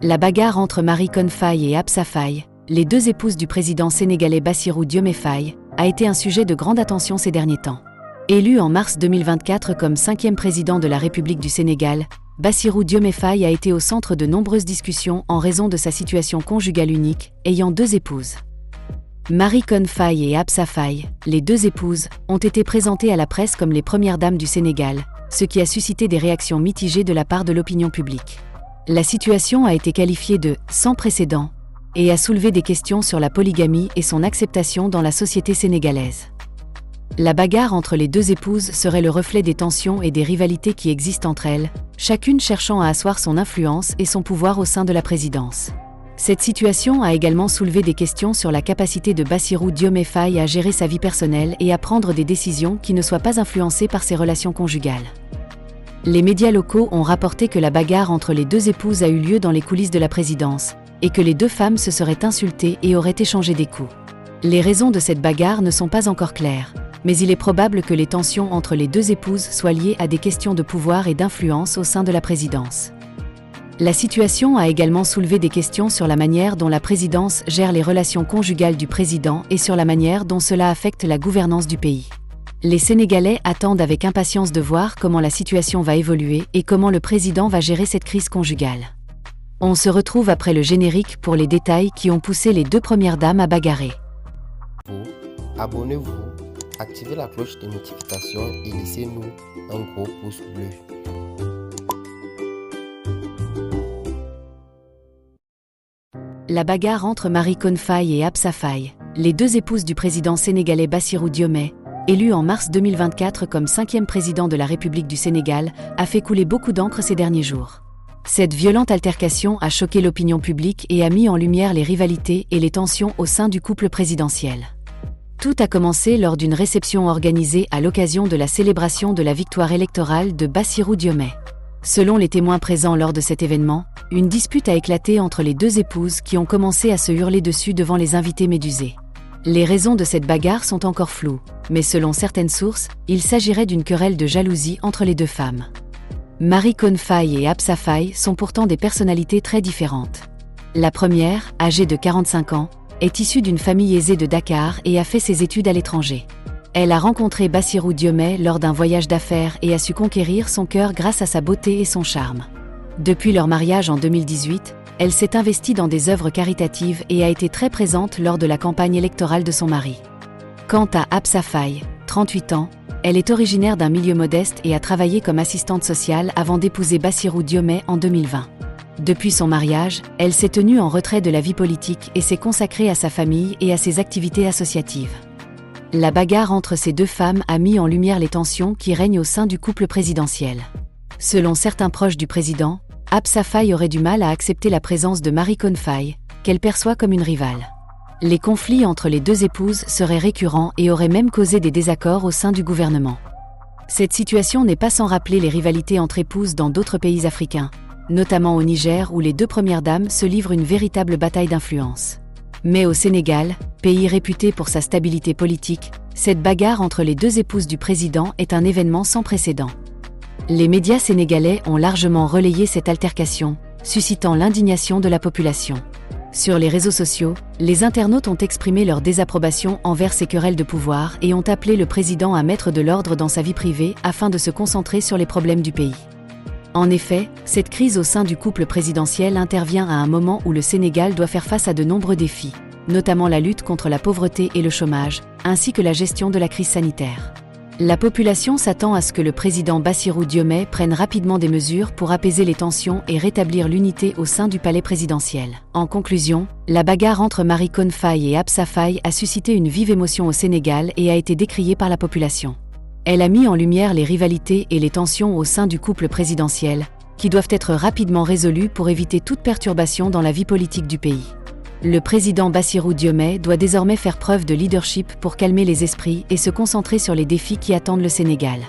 La bagarre entre Marie Khone Faye et Absa Faye, les deux épouses du président sénégalais Bassirou Diomaye Faye, a été un sujet de grande attention ces derniers temps. Élu en mars 2024 comme 5e président de la République du Sénégal, Bassirou Diomaye Faye a été au centre de nombreuses discussions en raison de sa situation conjugale unique, ayant deux épouses. Marie Khone Faye et Absa Faye, les deux épouses, ont été présentées à la presse comme les premières dames du Sénégal, ce qui a suscité des réactions mitigées de la part de l'opinion publique. La situation a été qualifiée de « sans précédent » et a soulevé des questions sur la polygamie et son acceptation dans la société sénégalaise. La bagarre entre les deux épouses serait le reflet des tensions et des rivalités qui existent entre elles, chacune cherchant à asseoir son influence et son pouvoir au sein de la présidence. Cette situation a également soulevé des questions sur la capacité de Bassirou Diomaye Faye à gérer sa vie personnelle et à prendre des décisions qui ne soient pas influencées par ses relations conjugales. Les médias locaux ont rapporté que la bagarre entre les deux épouses a eu lieu dans les coulisses de la présidence, et que les deux femmes se seraient insultées et auraient échangé des coups. Les raisons de cette bagarre ne sont pas encore claires, mais il est probable que les tensions entre les deux épouses soient liées à des questions de pouvoir et d'influence au sein de la présidence. La situation a également soulevé des questions sur la manière dont la présidence gère les relations conjugales du président et sur la manière dont cela affecte la gouvernance du pays. Les Sénégalais attendent avec impatience de voir comment la situation va évoluer et comment le président va gérer cette crise conjugale. On se retrouve après le générique pour les détails qui ont poussé les deux premières dames à bagarrer. Abonnez-vous, activez la cloche de notification et laissez-nous un gros pouce bleu. La bagarre entre Marie Khone Faye et Absa Faye, les deux épouses du président sénégalais Bassirou Diomaye, élu en mars 2024 comme 5e président de la République du Sénégal, a fait couler beaucoup d'encre ces derniers jours. Cette violente altercation a choqué l'opinion publique et a mis en lumière les rivalités et les tensions au sein du couple présidentiel. Tout a commencé lors d'une réception organisée à l'occasion de la célébration de la victoire électorale de Bassirou Diomaye. Selon les témoins présents lors de cet événement, une dispute a éclaté entre les deux épouses qui ont commencé à se hurler dessus devant les invités médusés. Les raisons de cette bagarre sont encore floues, mais selon certaines sources, il s'agirait d'une querelle de jalousie entre les deux femmes. Marie Khone Faye et Absa Faye sont pourtant des personnalités très différentes. La première, âgée de 45 ans, est issue d'une famille aisée de Dakar et a fait ses études à l'étranger. Elle a rencontré Bassirou Diomaye lors d'un voyage d'affaires et a su conquérir son cœur grâce à sa beauté et son charme. Depuis leur mariage en 2018, elle s'est investie dans des œuvres caritatives et a été très présente lors de la campagne électorale de son mari. Quant à Absa Faye, 38 ans, elle est originaire d'un milieu modeste et a travaillé comme assistante sociale avant d'épouser Bassirou Diomaye en 2020. Depuis son mariage, elle s'est tenue en retrait de la vie politique et s'est consacrée à sa famille et à ses activités associatives. La bagarre entre ces deux femmes a mis en lumière les tensions qui règnent au sein du couple présidentiel. Selon certains proches du président, Absa Faye aurait du mal à accepter la présence de Marie Khone Faye, qu'elle perçoit comme une rivale. Les conflits entre les deux épouses seraient récurrents et auraient même causé des désaccords au sein du gouvernement. Cette situation n'est pas sans rappeler les rivalités entre épouses dans d'autres pays africains, notamment au Niger où les deux premières dames se livrent une véritable bataille d'influence. Mais au Sénégal, pays réputé pour sa stabilité politique, cette bagarre entre les deux épouses du président est un événement sans précédent. Les médias sénégalais ont largement relayé cette altercation, suscitant l'indignation de la population. Sur les réseaux sociaux, les internautes ont exprimé leur désapprobation envers ces querelles de pouvoir et ont appelé le président à mettre de l'ordre dans sa vie privée afin de se concentrer sur les problèmes du pays. En effet, cette crise au sein du couple présidentiel intervient à un moment où le Sénégal doit faire face à de nombreux défis, notamment la lutte contre la pauvreté et le chômage, ainsi que la gestion de la crise sanitaire. La population s'attend à ce que le président Bassirou Diomaye prenne rapidement des mesures pour apaiser les tensions et rétablir l'unité au sein du palais présidentiel. En conclusion, la bagarre entre Marie Khone Faye et Absa Faye a suscité une vive émotion au Sénégal et a été décriée par la population. Elle a mis en lumière les rivalités et les tensions au sein du couple présidentiel, qui doivent être rapidement résolues pour éviter toute perturbation dans la vie politique du pays. Le président Bassirou Diomaye doit désormais faire preuve de leadership pour calmer les esprits et se concentrer sur les défis qui attendent le Sénégal.